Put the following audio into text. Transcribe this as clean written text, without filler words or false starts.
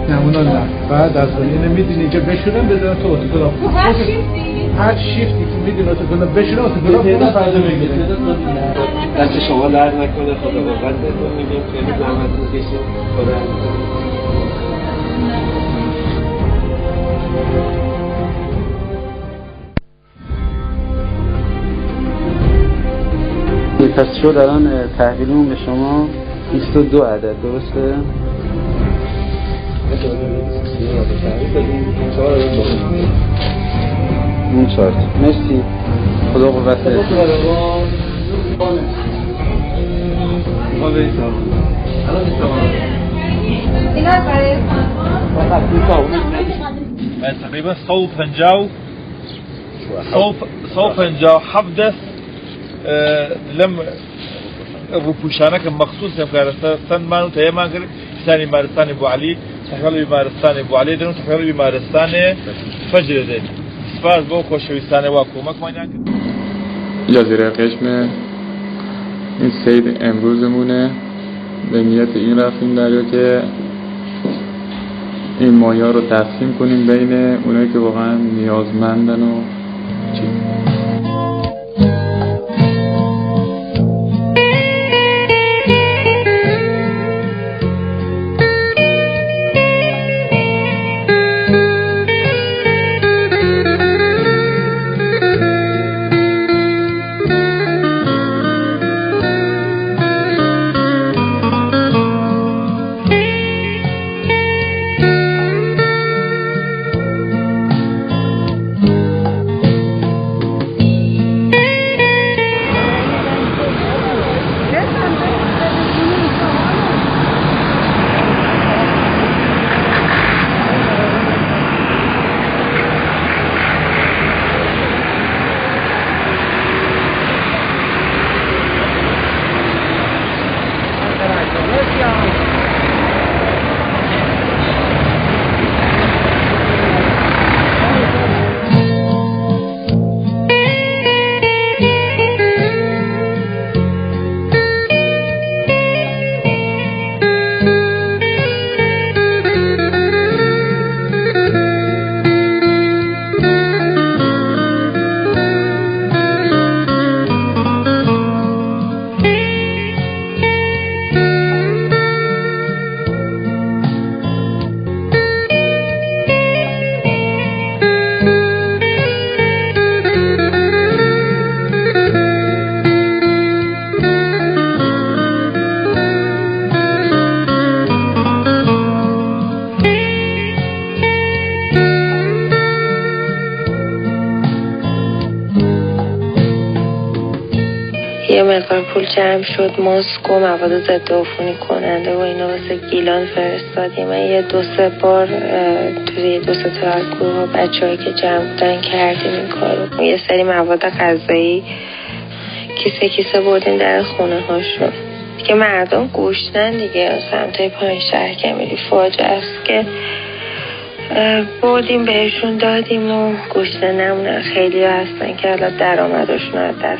نمونا نه بعد از اینه میدونی که بشونم بذارم تو اتوگراف هر شیفتی که میدونی اتوگراف بشونم اتوگراف کنم فردا بگیره دست شما درد نکنه خدا قوت بهتون میگیم خیلی زحمت میکشید خدا پس شد الان تحویلمون به شما 22 عدد درسته؟ اون 4 مرسی خدا قوت تقريبا 150 حفدث لم روپوشانه که مخصوص بیمارستان مانو تیمان کرد ثانی بیمارستان ابو علی تحویل بیمارستان ابو علی دارن تحویل بیمارستان فجر ده سپاس با خوشویستان و کمک مایان جزیره قشم این سید امروزمونه به نیت این رفتیم دریا که این مایا رو تقسیم کنیم بین اونایی که واقعا نیازمندن و یه مقدار پول جمع شد، ماسک و مواد ضد عفونی کننده و اینا واسه گیلان فرستادیم. من یه 2-3 بار توی 2-3 تا از گروه بچه‌هایی که جمع بودن کردیم این کارو. یه سری مواد غذایی کیسه بردیم در خونه هاشون که مردم گوشتن دیگه. سمت پایین شهر که میری فاجعه است که بردیم بهشون دادیم و گوشته نمونن. خیلی هستن که حالا درآمدشون از دست